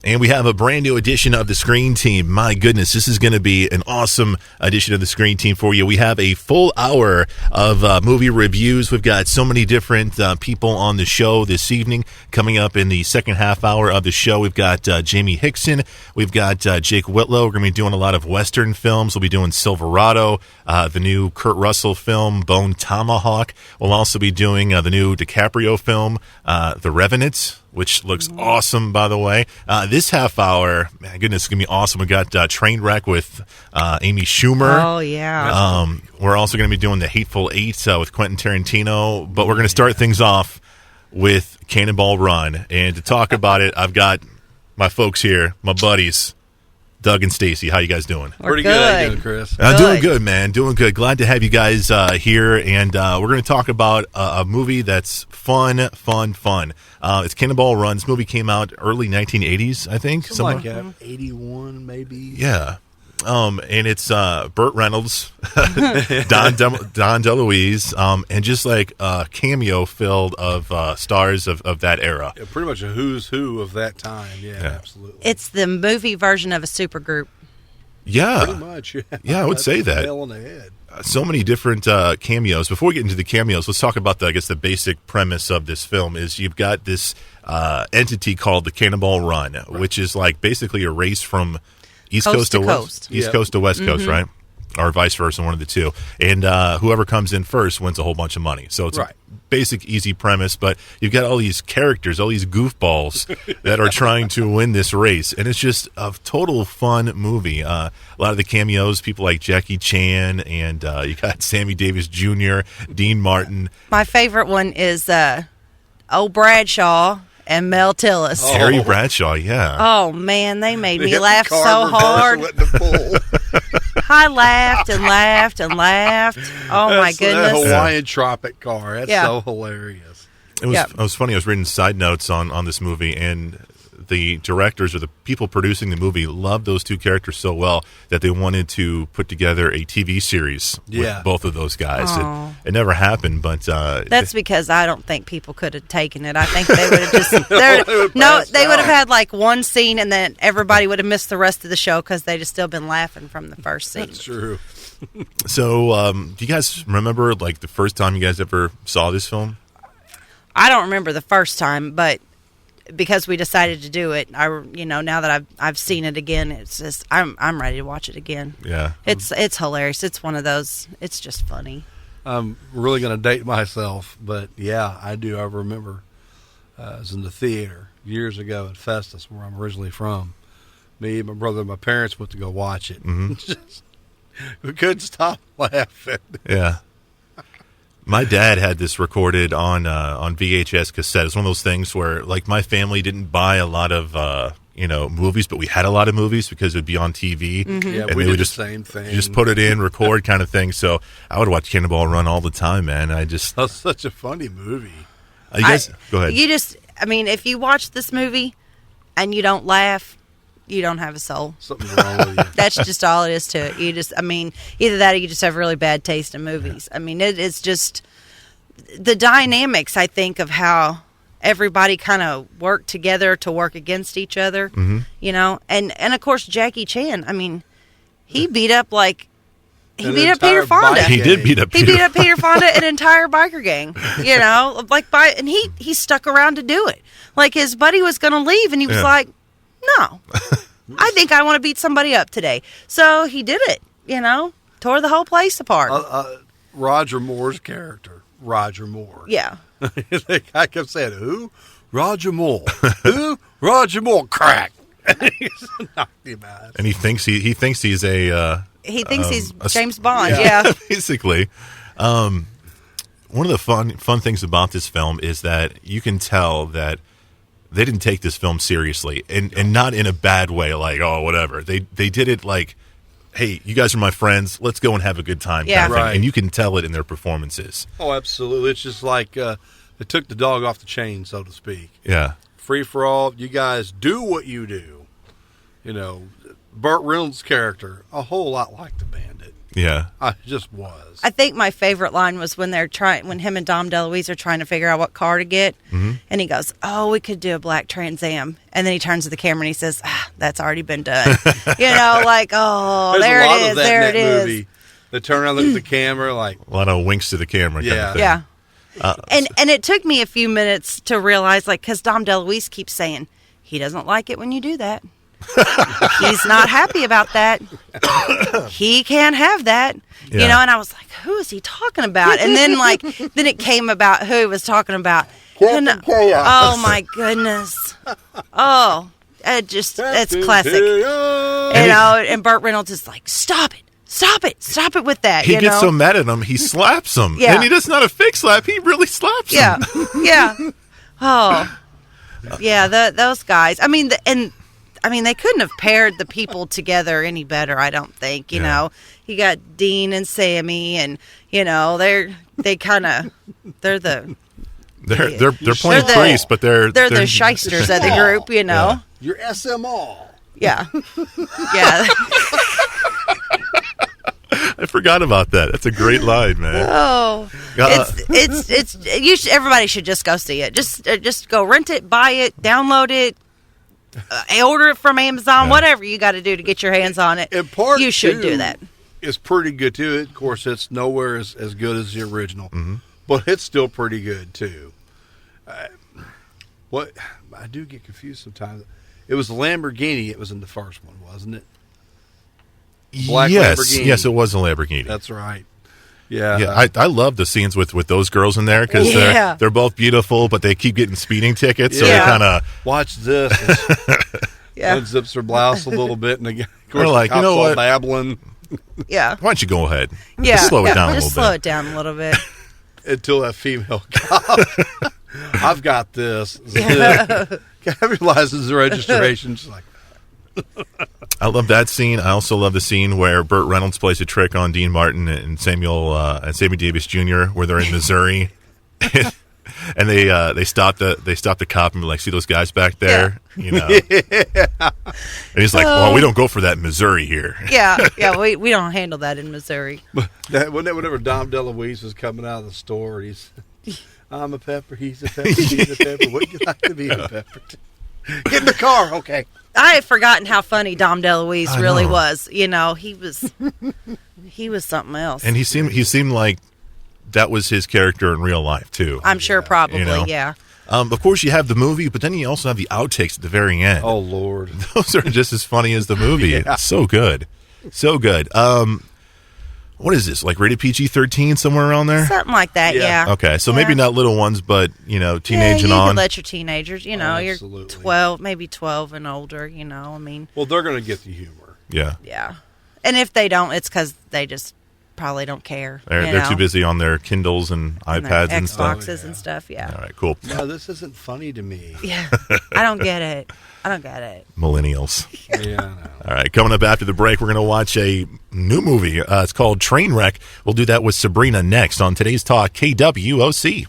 And we have a brand new edition of the Screen Team. My goodness, this is going to be an awesome edition of the Screen Team for you. We have a full hour of movie reviews. We've got so many different people on the show this evening. Coming up in the second half hour of the show, we've got Jamie Hickson. We've got Jake Whitlow. We're going to be doing a lot of Western films. We'll be doing Silverado, the new Kurt Russell film, Bone Tomahawk. We'll also be doing the new DiCaprio film, The Revenant, which looks awesome, by the way. This half hour, man, goodness, it's going to be awesome. We got Trainwreck with Amy Schumer. Oh, yeah. We're also going to be doing The Hateful Eight with Quentin Tarantino. But we're going to start things off with Cannonball Run. And to talk about it, I've got my folks here, my buddies, Doug and Stacy. How you guys doing? Pretty good. How you doing, Chris? Doing good, man. Doing good. Glad to have you guys here. And we're going to talk about a movie that's fun. It's Cannonball Run. This movie came out early 1980s, I think. Something like that. 81, maybe. Yeah. And it's Burt Reynolds, Don DeLuise, and just like a cameo filled of stars of that era. Yeah, pretty much a who's who of that time. Yeah, absolutely. It's the movie version of a supergroup. Yeah. Pretty much, yeah. Yeah, I would say that. Nail on the head. So many different cameos. Before we get into the cameos, let's talk about, the basic premise of this film is you've got this entity called the Cannonball Run, which is like basically a race from East Coast to West Coast, right? Or vice versa, one of the two. And whoever comes in first wins a whole bunch of money. So it's a basic, easy premise, but you've got all these characters, all these goofballs that are trying to win this race. And it's just a total fun movie. A lot of the cameos, people like Jackie Chan, and you got Sammy Davis Jr., Dean Martin. My favorite one is Bradshaw and Mel Tillis. Terry Bradshaw, yeah. Oh, man, they made me laugh so hard. I laughed and laughed and laughed. Oh, my goodness. That Hawaiian Tropic car. That's so hilarious. It was funny. I was reading side notes on this movie, and the directors or the people producing the movie loved those two characters so well that they wanted to put together a TV series with both of those guys. It never happened, but that's because I don't think people could have taken it. I think they would have just they would have had like one scene, and then everybody would have missed the rest of the show because they'd have still been laughing from the first scene. That's true. So, do you guys remember like the first time you guys ever saw this film? I don't remember the first time, but because we decided to do it, now that I've seen it again, it's just I'm ready to watch it again. Yeah, it's hilarious. It's one of those. It's just funny. I'm really going to date myself, but yeah, I do. I remember I was in the theater years ago at Festus, where I'm originally from. Me, my brother, and my parents went to go watch it. We couldn't stop laughing. Yeah. My dad had this recorded on VHS cassette. It's one of those things where, like, my family didn't buy a lot of, movies, but we had a lot of movies because it would be on TV. Yeah, and we they did would the same thing. Just put it in, record kind of thing. So I would watch Cannonball Run all the time, man. That's such a funny movie. You guys, go ahead. If you watch this movie and you don't laugh, you don't have a soul. Something's wrong with you. That's just all it is to it. Either that or you just have really bad taste in movies. I mean, it's just the dynamics, I think, of how everybody kind of worked together to work against each other, and of course, Jackie Chan, I mean, he beat up Peter Fonda. He did beat up Peter Fonda, an entire biker gang, and he stuck around to do it. Like, his buddy was going to leave, and he was like, no, I think I want to beat somebody up today. So he did it, tore the whole place apart. Roger Moore's character, Roger Moore. Yeah. I kept saying, who? Roger Moore. Who? Roger Moore. Crack. He's knocked him out. And he thinks he's a... he thinks he's James Bond, yeah. Basically. One of the fun things about this film is that you can tell that they didn't take this film seriously, and not in a bad way, like, oh, whatever. They did it like, hey, you guys are my friends. Let's go and have a good time. Yeah. Kind of thing. And you can tell it in their performances. Oh, absolutely. It's just like they took the dog off the chain, so to speak. Yeah. Free for all. You guys do what you do. Burt Reynolds' character, a whole lot like the Bandit. Yeah. I just was. I think my favorite line was when when him and Dom DeLuise are trying to figure out what car to get, and he goes, "Oh, we could do a black Trans Am," and then he turns to the camera and he says, "That's already been done." Like, oh, There's there a lot it is, of that there in it that is. movie. They turn around, look at the camera, like A lot of winks to the camera. Kind of thing. Yeah. And it took me a few minutes to realize, like, because Dom DeLuise keeps saying he doesn't like it when you do that. He's not happy about that. He can't have that. Yeah. And I was like, who is he talking about? And then then it came about who he was talking about. And, oh my goodness. Oh, it's classic. And Burt Reynolds is like, stop it with that. He gets so mad at him, he slaps him. Yeah. And he does not a fake slap, he really slaps him. Yeah. Oh, yeah. Those guys. I mean, they couldn't have paired the people together any better. I don't think. You know, you got Dean and Sammy, and they're playing priests, but they're the shysters of the group. Yeah. you're SMall. Yeah. I forgot about that. That's a great line, man. Oh, everybody should just go see it. Just go rent it, buy it, download it, order it from Amazon, whatever you got to do to get your hands on it. And part you should do that. It's pretty good too. Of course, it's nowhere as good as the original, but it's still pretty good too. What I do get confused sometimes. It was the Lamborghini. It was in the first one, wasn't it? Black Lamborghini. Yes, it was a Lamborghini. That's right. Yeah, I love the scenes with those girls in there because they're both beautiful, but they keep getting speeding tickets, so they kind of watch this. Unzips her blouse a little bit, and again, of course, like, you know what, babbling. Yeah, why don't you go ahead? Yeah, just slow it down a little bit. Slow it down a little bit until that female cop. I've got this. Realizes the registration. She's like. I love that scene. I also love the scene where Burt Reynolds plays a trick on Dean Martin and Sammy Davis Jr. where they're in Missouri, and they stop the cop and be like, see those guys back there, And he's like, well, we don't go for that in Missouri here. We don't handle that in Missouri. Whenever Dom DeLuise was coming out of the store, he's, I'm a pepper, he's a pepper, he's a pepper. Wouldn't you like to be a pepper? Get in the car, okay. I had forgotten how funny Dom DeLuise really was. He was something else. And he seemed like that was his character in real life too. I'm sure, probably, Of course, you have the movie, but then you also have the outtakes at the very end. Oh Lord, those are just as funny as the movie. It's so good, so good. What is this, like rated PG-13, somewhere around there? Something like that, yeah. Okay, so maybe not little ones, but, teenage and on. You can let your teenagers, you're 12, maybe 12 and older, I mean. Well, they're going to get the humor. Yeah. Yeah. And if they don't, it's because they just probably don't care. They're too busy on their Kindles and iPads and stuff. Xboxes and stuff, yeah. All right, cool. No, this isn't funny to me. Yeah, I don't get it. Millennials. Yeah. All right, coming up after the break, we're going to watch a new movie. It's called Trainwreck. We'll do that with Sabrina next on today's Talk KWOC.